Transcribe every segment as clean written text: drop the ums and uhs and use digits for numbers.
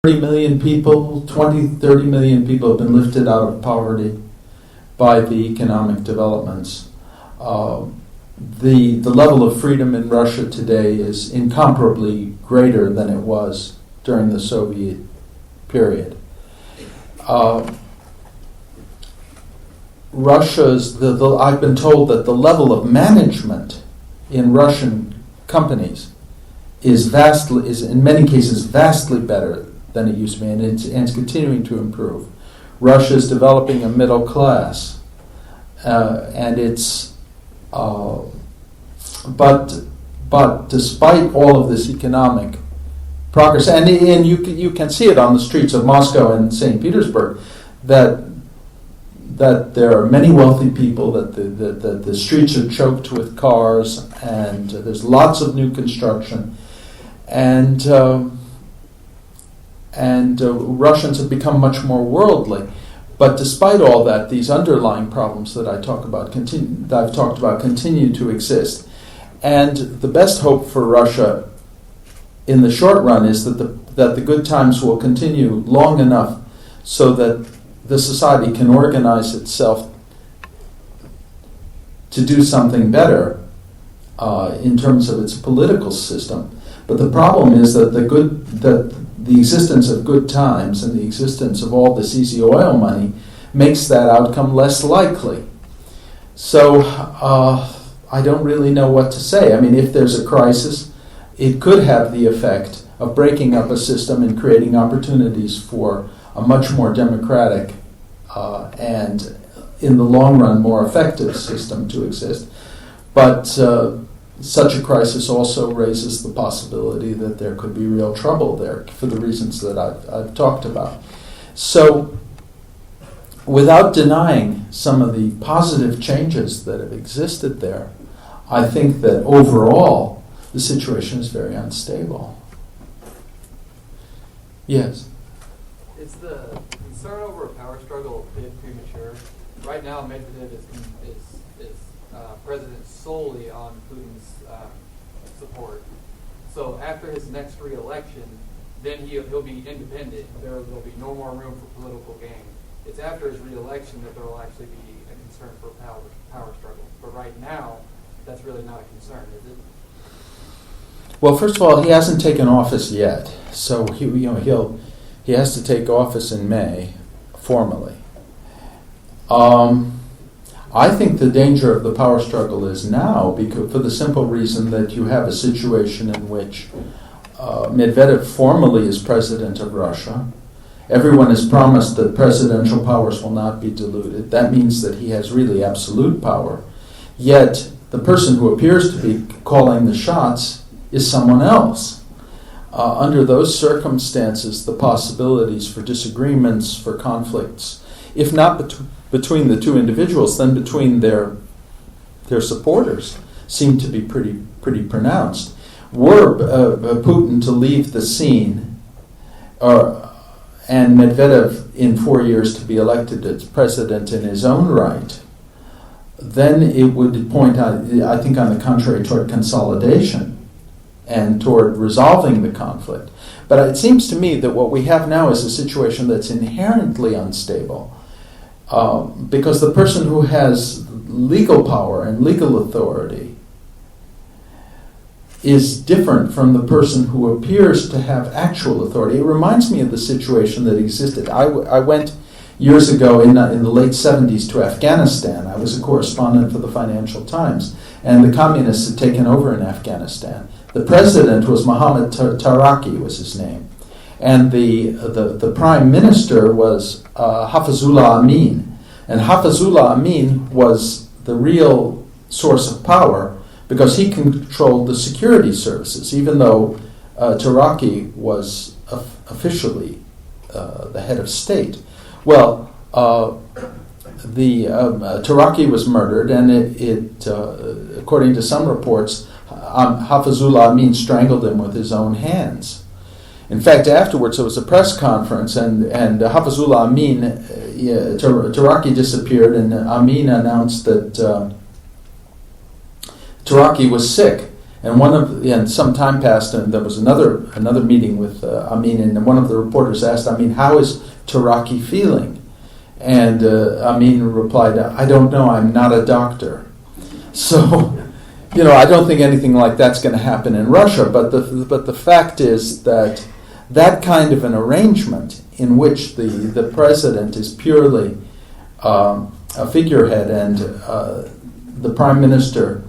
30 million people, 20, 30 million people have been lifted out of poverty by the economic developments. The level of freedom in Russia today is incomparably greater than it was during the Soviet period. I've been told that the level of management in Russian companies is in many cases vastly better than it used to be, and it's continuing to improve. Russia is developing a middle class, and it's but despite all of this economic progress, and you can see it on the streets of Moscow and St. Petersburg, that there are many wealthy people, that the streets are choked with cars, and there's lots of new construction, and Russians have become much more worldly. But despite all that, these underlying problems that I've talked about continue to exist. And the best hope for Russia in the short run is that the good times will continue long enough so that the society can organize itself to do something better in terms of its political system. But the problem is that the existence of good times and the existence of all this easy oil money makes that outcome less likely. So I don't really know what to say. I mean, if there's a crisis, it could have the effect of breaking up a system and creating opportunities for a much more democratic and, in the long run, more effective system to exist. But such a crisis also raises the possibility that there could be real trouble there for the reasons that I've talked about. So, without denying some of the positive changes that have existed there, I think that overall the situation is very unstable. Yes? Is the concern over a power struggle a bit premature? Right now, Medvedev is president solely on Putin's support. So after his next re-election, then he'll be independent. There'll be no more room for political gain. It's after his re-election that there will actually be a concern for power struggle. But right now, that's really not a concern, is it? Well, first of all, he hasn't taken office yet, so he has to take office in May, formally. I think the danger of the power struggle is now, because for the simple reason that you have a situation in which Medvedev formally is president of Russia. Everyone is promised that presidential powers will not be diluted. That means that he has really absolute power. Yet, the person who appears to be calling the shots is someone else. Under those circumstances, the possibilities for disagreements, for conflicts, if not between the two individuals, then between their supporters, seem to be pretty pronounced. Were Putin to leave the scene, and Medvedev in 4 years to be elected as president in his own right, then it would point out, I think, on the contrary, toward consolidation and toward resolving the conflict. But it seems to me that what we have now is a situation that's inherently unstable, because the person who has legal power and legal authority is different from the person who appears to have actual authority. It reminds me of the situation that existed. I went years ago in the late 70s to Afghanistan. I was a correspondent for the Financial Times, and the communists had taken over in Afghanistan. The president was Mohammad Taraki, was his name, and the prime minister was Hafizullah Amin. And Hafizullah Amin was the real source of power because he controlled the security services, even though Taraki was officially the head of state. Well, Taraki was murdered, and it according to some reports, Hafizullah Amin strangled him with his own hands. In fact, afterwards there was a press conference, and Hafizullah Amin, Taraki disappeared, and Amin announced that Taraki was sick, And some time passed, and there was another meeting with Amin, and one of the reporters asked Amin, "How is Taraki feeling?" And Amin replied, "I don't know. I'm not a doctor." So, I don't think anything like that's going to happen in Russia. But the fact is that kind of an arrangement in which the president is purely a figurehead and the prime minister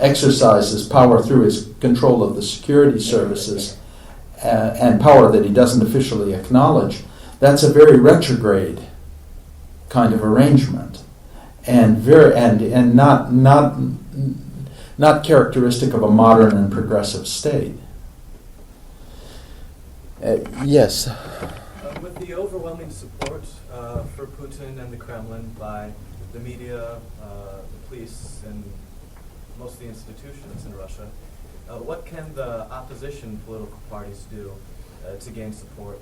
exercises power through his control of the security services and power that he doesn't officially acknowledge, that's a very retrograde kind of arrangement, and not characteristic of a modern and progressive state. Yes. With the overwhelming support for Putin and the Kremlin by the media, the police, and most of the institutions in Russia, what can the opposition political parties do to gain support?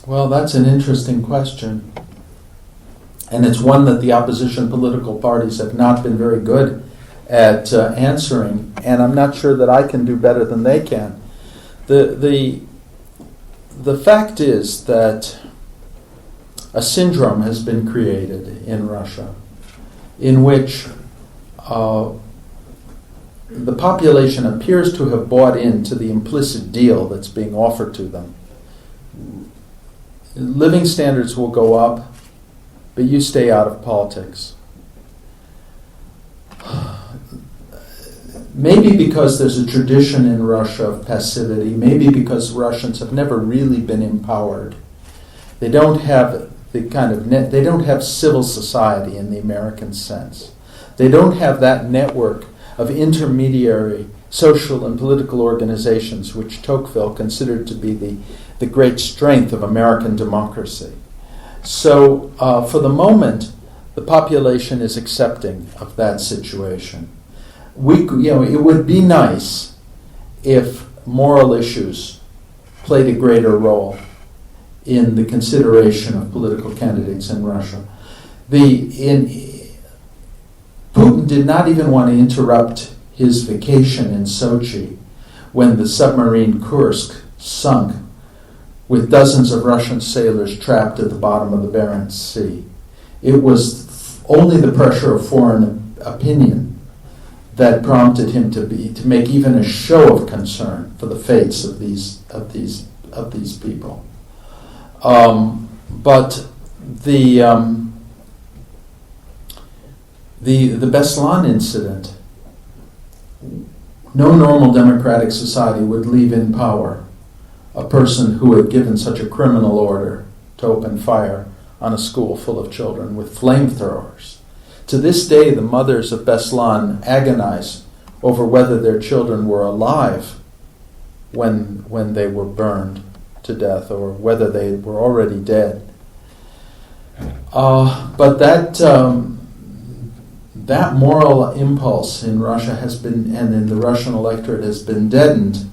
Well, that's an interesting question. And it's one that the opposition political parties have not been very good at answering, and I'm not sure that I can do better than they can. The fact is that a syndrome has been created in Russia in which the population appears to have bought into the implicit deal that's being offered to them. Living standards will go up, but you stay out of politics. Maybe because there's a tradition in Russia of passivity, maybe because Russians have never really been empowered. They don't have they don't have civil society in the American sense. They don't have that network of intermediary social and political organizations which Tocqueville considered to be the great strength of American democracy. So for the moment, the population is accepting of that situation. It would be nice if moral issues played a greater role in the consideration of political candidates in Russia. Putin did not even want to interrupt his vacation in Sochi when the submarine Kursk sunk with dozens of Russian sailors trapped at the bottom of the Barents Sea. It was only the pressure of foreign opinion that prompted him to make even a show of concern for the fates of these people. But the Beslan incident, no normal democratic society would leave in power a person who had given such a criminal order to open fire on a school full of children with flamethrowers. To this day, the mothers of Beslan agonize over whether their children were alive when they were burned to death or whether they were already dead. But that moral impulse in Russia has been, and in the Russian electorate, has been deadened.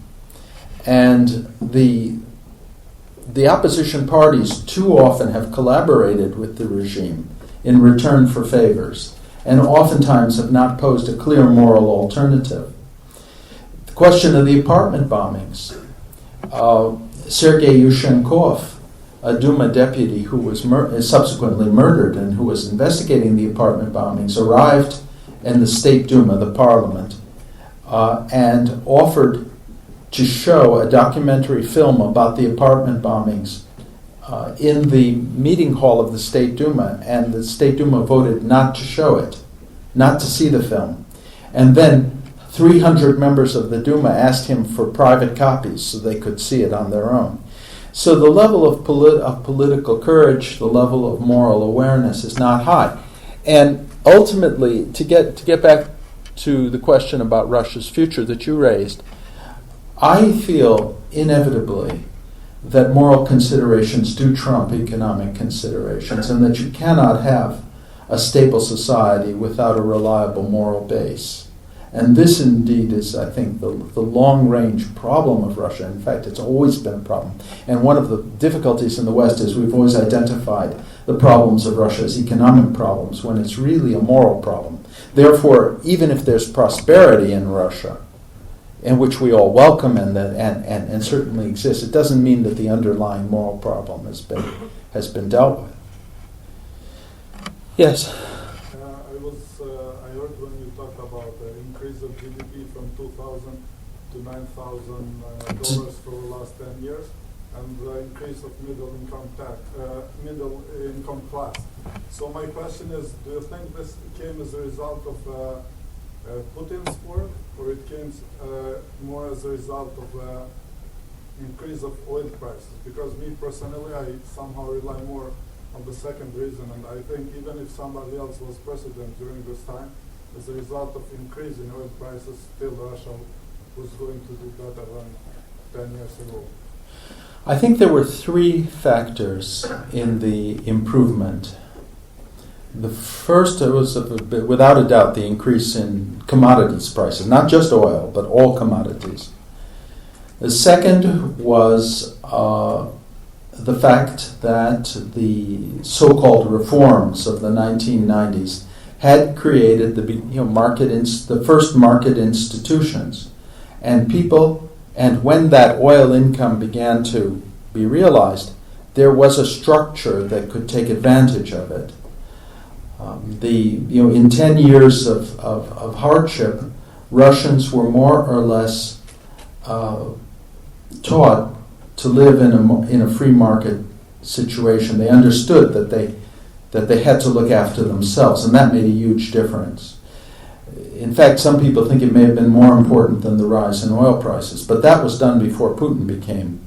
And the opposition parties too often have collaborated with the regime in return for favors, and oftentimes have not posed a clear moral alternative. The question of the apartment bombings. Sergei Yushchenkov, a Duma deputy who was subsequently murdered and who was investigating the apartment bombings, arrived in the State Duma, the parliament, and offered to show a documentary film about the apartment bombings in the meeting hall of the State Duma, and the State Duma voted not to show it, not to see the film. And then 300 members of the Duma asked him for private copies so they could see it on their own. So the level of political courage, the level of moral awareness is not high. And ultimately, to get back to the question about Russia's future that you raised, I feel inevitably that moral considerations do trump economic considerations, and that you cannot have a stable society without a reliable moral base. And this indeed is, I think, the long-range problem of Russia. In fact, it's always been a problem. And one of the difficulties in the West is we've always identified the problems of Russia as economic problems when it's really a moral problem. Therefore, even if there's prosperity in Russia, in which we all welcome and certainly exists, it doesn't mean that the underlying moral problem has been dealt with. Yes. I heard when you talk about the increase of GDP from 2,000 to $9,000 for the last 10 years, and the increase of middle income class. So my question is, do you think this came as a result of Putin's work, or it came more as a result of increase of oil prices? Because me personally, I somehow rely more on the second reason, and I think even if somebody else was president during this time, as a result of increase in oil prices, still Russia was going to do better than 10 years ago. I think there were three factors in the improvement. The first was, without a doubt, the increase in commodities prices, not just oil, but all commodities. The second was the fact that the so-called reforms of the 1990s had created the first market institutions, and people. And when that oil income began to be realized, there was a structure that could take advantage of it. In 10 years of hardship, Russians were more or less taught to live in a free market situation. They understood that they had to look after themselves, and that made a huge difference. In fact, some people think it may have been more important than the rise in oil prices, but that was done before Putin became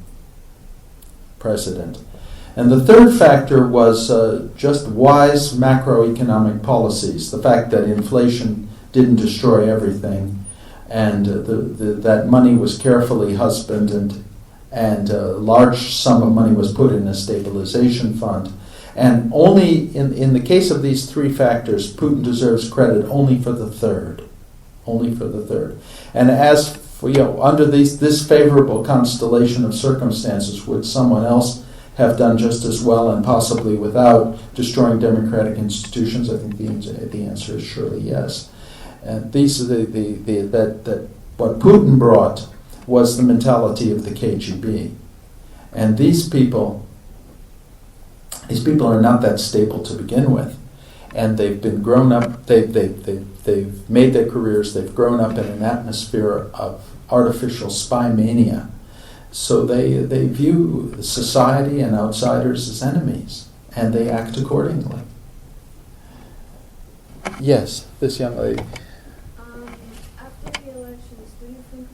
president. And the third factor was just wise macroeconomic policies, the fact that inflation didn't destroy everything, and that money was carefully husbanded, and a large sum of money was put in a stabilization fund. And only in the case of these three factors, Putin deserves credit only for the third. Only for the third. And as for, under this favorable constellation of circumstances, would someone else have done just as well, and possibly without destroying democratic institutions? I think the answer is surely yes. And these are that what Putin brought was the mentality of the KGB, and these people are not that stable to begin with, and they've been grown up. They've made their careers. They've grown up in an atmosphere of artificial spy mania. So they view society and outsiders as enemies, and they act accordingly. Yes, this young lady. After the elections, do you think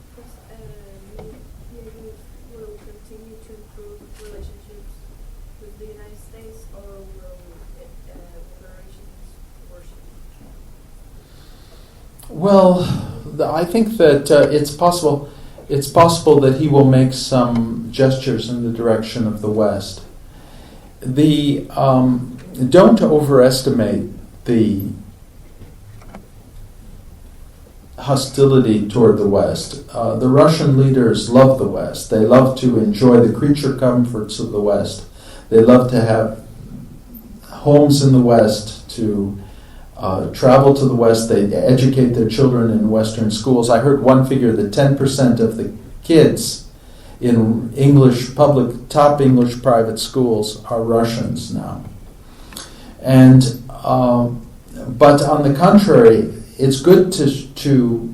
Medvedev will continue to improve relationships with the United States, or will relations worsen? Well, I think that it's possible. It's possible that he will make some gestures in the direction of the West. Don't overestimate the hostility toward the West. The Russian leaders love the West. They love to enjoy the creature comforts of the West. They love to have homes in the West, to travel to the West. They educate their children in Western schools. I heard one figure that 10% of the kids in top English private schools are Russians now. And but on the contrary, it's good to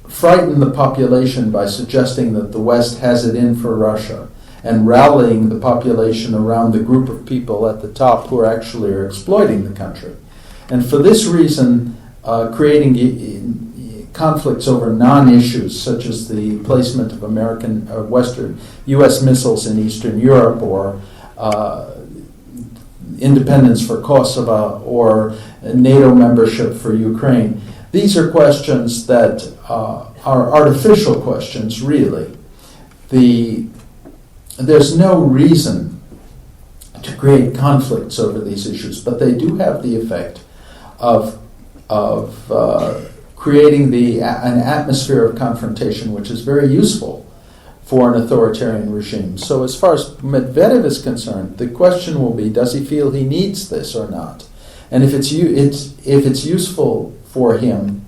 frighten the population by suggesting that the West has it in for Russia, and rallying the population around the group of people at the top who actually are exploiting the country. And for this reason, creating conflicts over non-issues, such as the placement of U.S. missiles in Eastern Europe, or independence for Kosovo, or NATO membership for Ukraine. These are questions that are artificial questions, really. There's no reason to create conflicts over these issues, but they do have the effect of creating an atmosphere of confrontation, which is very useful for an authoritarian regime. So as far as Medvedev is concerned, the question will be, does he feel he needs this or not? And if it's useful for him,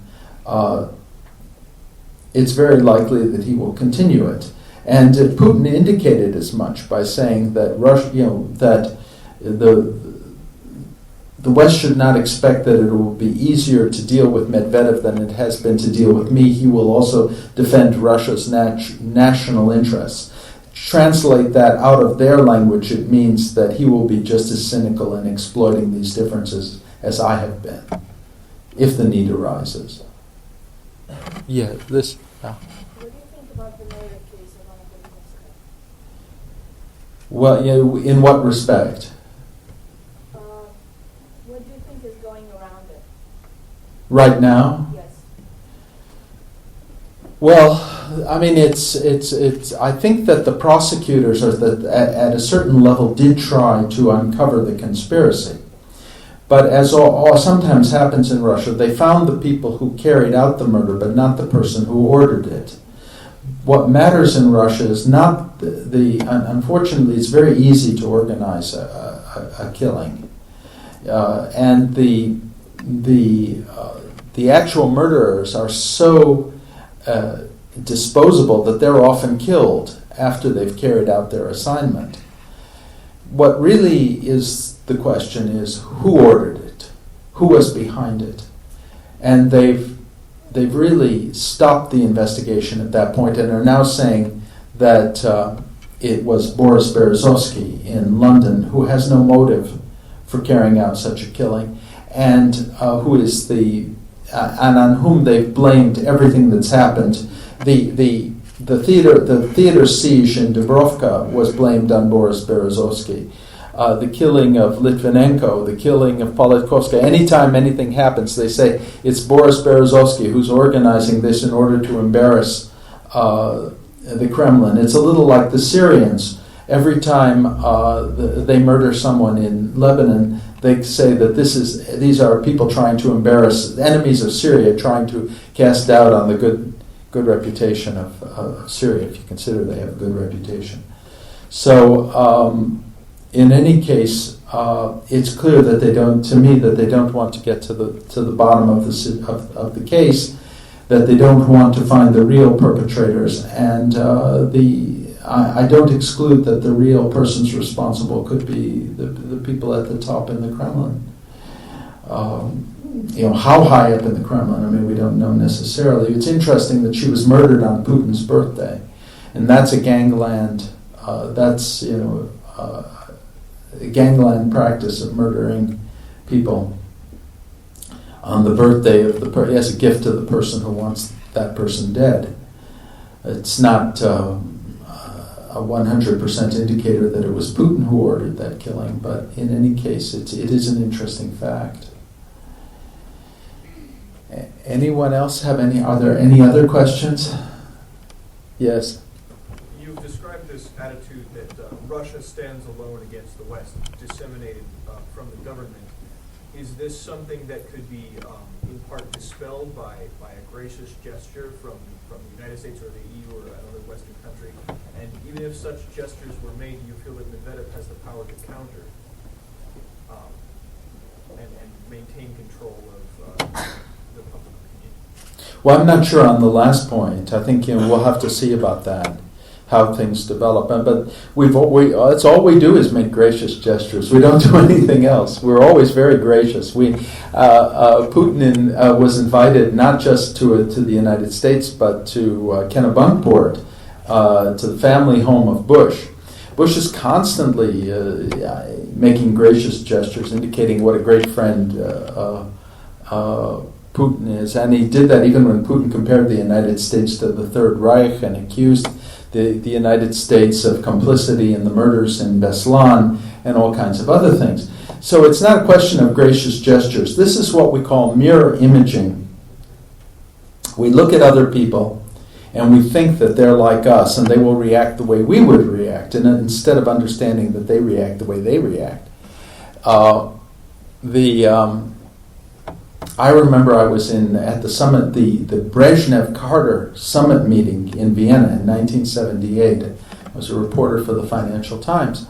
it's very likely that he will continue it. And Putin indicated as much by saying that Russia, that the West should not expect that it will be easier to deal with Medvedev than it has been to deal with me. He will also defend Russia's national interests. Translate that out of their language, it means that he will be just as cynical in exploiting these differences as I have been, if the need arises. Yeah, this. What do you think about the murder case of Anna Politkovskaya? Well, in what respect? What do you think is going around it? Right now? Yes. Well, I mean, it's. I think that the prosecutors at a certain level did try to uncover the conspiracy, but as sometimes happens in Russia, they found the people who carried out the murder, but not the person who ordered it. What matters in Russia is not unfortunately, it's very easy to organize a killing, and the actual murderers are so disposable that they're often killed after they've carried out their assignment. What really is the question is who ordered it, who was behind it, and they've really stopped the investigation at that point and are now saying that it was Boris Berezovsky in London who has no motive for carrying out such a killing, and who is and on whom they've blamed everything that's happened. The theater siege in Dubrovka was blamed on Boris Berezovsky. The killing of Litvinenko, the killing of Politkovskaya. Anytime anything happens, they say it's Boris Berezovsky who's organizing this in order to embarrass the Kremlin. It's a little like the Syrians. Every time they murder someone in Lebanon, they say that these are people trying to embarrass enemies of Syria, trying to cast doubt on the good reputation of Syria, if you consider they have a good reputation. So, in any case, it's clear that they don't want to get to the bottom of the case, that they don't want to find the real perpetrators, and I don't exclude that the real persons responsible could be the people at the top in the Kremlin. How high up in the Kremlin? I mean, we don't know necessarily. It's interesting that she was murdered on Putin's birthday, and that's a gangland. A gangland practice of murdering people on the birthday of the person as a gift to the person who wants that person dead. It's not a 100% indicator that it was Putin who ordered that killing, but in any case, it is an interesting fact. Anyone else have are there any other questions? Yes. You've described this attitude that Russia stands alone against the West, disseminated from the government. Is this something that could be in part dispelled by a gracious gesture from the United States or the EU or another Western country? And even if such gestures were made, do you feel that Medvedev has the power to counter and maintain control of the public opinion? Well, I'm not sure on the last point. I think we'll have to see about that, how things develop. But it's all we do is make gracious gestures. We don't do anything else. We're always very gracious. Putin was invited not just to the United States, but to Kennebunkport, to the family home of Bush. Bush is constantly making gracious gestures, indicating what a great friend Putin is, and he did that even when Putin compared the United States to the Third Reich and accused the United States of complicity in the murders in Beslan and all kinds of other things. So it's not a question of gracious gestures. This is what we call mirror imaging. We look at other people and we think that they're like us and they will react the way we would react, and instead of understanding that they react the way they react. I remember I was at the summit, the Brezhnev-Carter summit meeting in Vienna in 1978. I was a reporter for the Financial Times.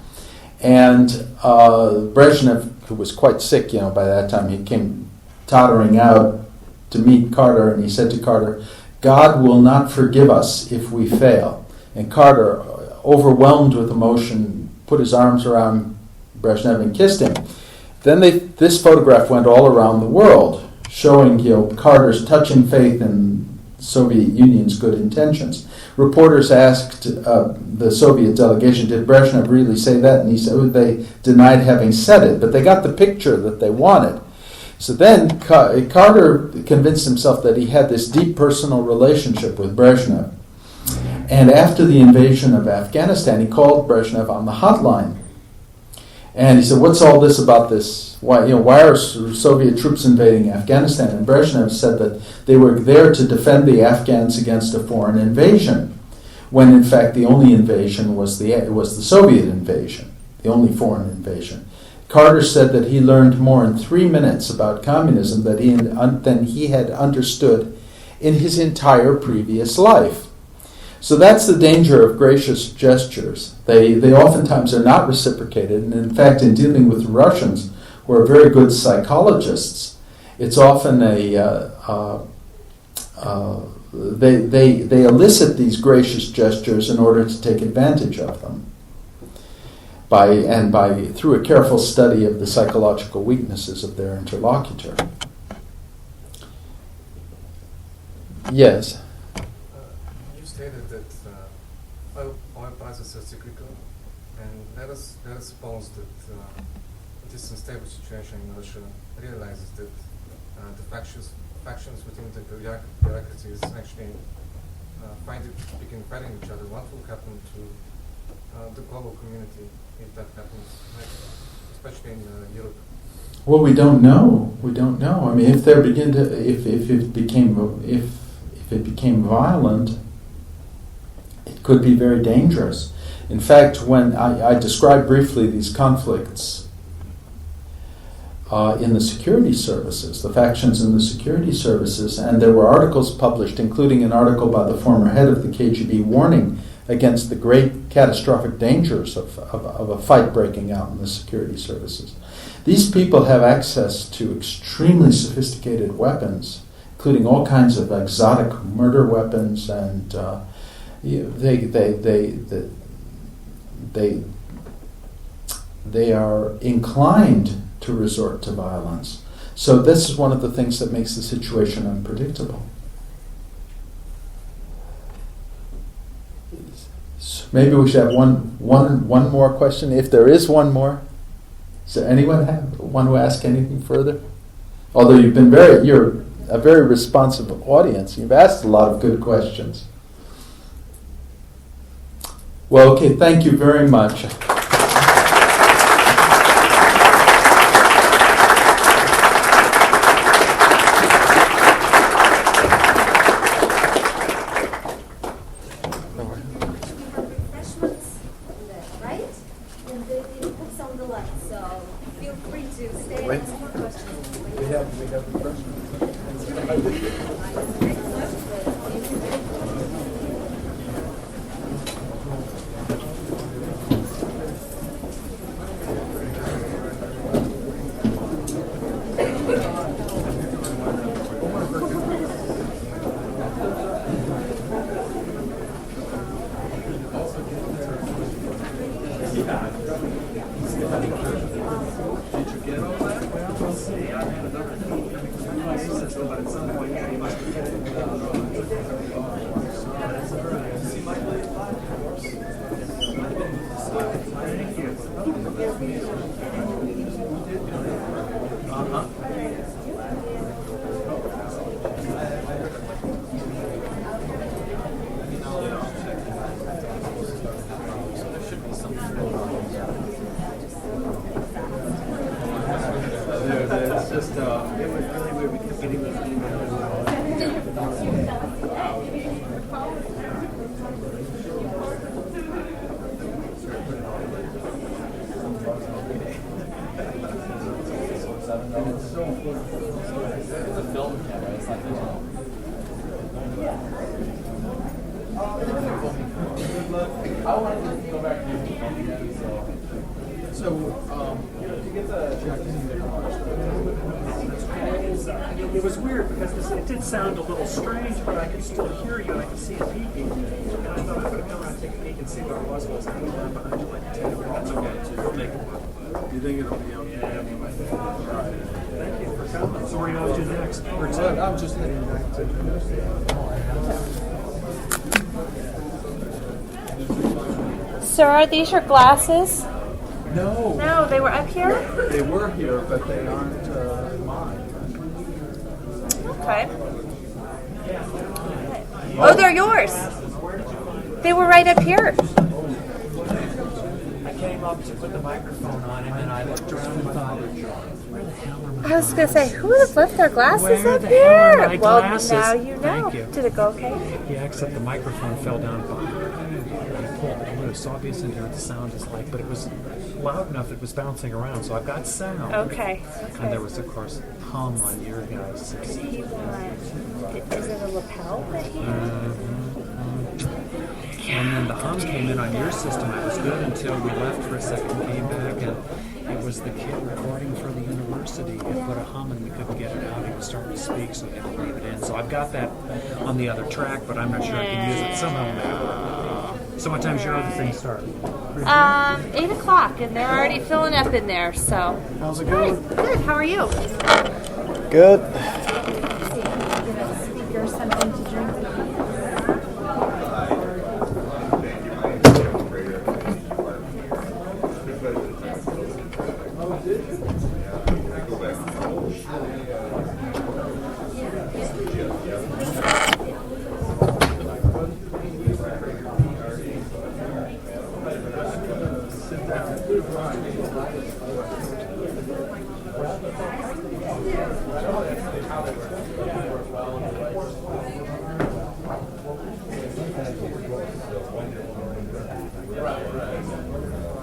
And Brezhnev, who was quite sick, by that time, he came tottering out to meet Carter, and he said to Carter, "God will not forgive us if we fail." And Carter, overwhelmed with emotion, put his arms around Brezhnev and kissed him. Then this photograph went all around the world, showing Carter's touching faith in Soviet Union's good intentions. Reporters asked the Soviet delegation, "Did Brezhnev really say that?" And he said they denied having said it, but they got the picture that they wanted. So then Carter convinced himself that he had this deep personal relationship with Brezhnev. And after the invasion of Afghanistan, he called Brezhnev on the hotline. And he said, "What's all this about this? Why are Soviet troops invading Afghanistan?" And Brezhnev said that they were there to defend the Afghans against a foreign invasion, when in fact the only invasion was the Soviet invasion, the only foreign invasion. Carter said that he learned more in 3 minutes about communism than he had understood in his entire previous life. So that's the danger of gracious gestures. They oftentimes are not reciprocated, and in fact, in dealing with Russians, who are very good psychologists, it's often they elicit these gracious gestures in order to take advantage of them, through a careful study of the psychological weaknesses of their interlocutor. Yes. You stated that oil prices are cyclical, and let us suppose that this unstable situation in Russia realizes that the factions within the bureaucracies actually begin fighting each other. What will happen to the global community if that happens, especially in Europe? Well, we don't know. We don't know. I mean, if it became violent, it could be very dangerous. In fact, when I described briefly these conflicts in the security services, the factions in the security services, and there were articles published, including an article by the former head of the KGB warning against the great catastrophic dangers of a fight breaking out in the security services. These people have access to extremely sophisticated weapons, including all kinds of exotic murder weapons, and they are inclined to resort to violence. So this is one of the things that makes the situation unpredictable. So maybe we should have one more question, if there is one more. Does anyone want to ask anything further? Although you're a very responsive audience. You've asked a lot of good questions. Well, okay, thank you very much. Refreshments right? And they put on the left, so feel free to stay and ask more questions. We have refreshments. So, It was weird because it did sound a little strange, but I could still hear you and I could see it beeping. And I thought I better come around and take a peek and see what it was. I was thinking down behind you like 10 minutes. That's okay. We'll make it work. You think it'll be okay? Thank you for coming. So where are you off to next? I'm just heading back to. Sir, are these your glasses? No, No, they were up here? they were here, but they aren't mine. Okay. Oh, they're yours. They were right up here. I came up to put the microphone on him and I looked around and thought, where the hell are my I was going to say, who would have left their glasses Where up the hell are here? my Well, glasses? now you know. Thank you. Did it go okay? Yeah, except the microphone fell down behind me. I pulled it loose. So obviously you know what the sound is like, but it was loud enough it was bouncing around, so I've got sound. Okay. And there was, of course, hum on your guys'. He went. Is it a lapel that he And then the hum came in on your system. It was good until we left for a second and came back, and it was the kid recording for the university. He put a hum and we couldn't get it out. He was starting to speak, so we had to leave it in. So I've got that on the other track, but I'm not sure I can use it somehow. So what time's your other thing start? 8 o'clock, and they're already filling up in there, so. How's it Hi, going? good. How are you? Good. Speaker, something to drink. Right.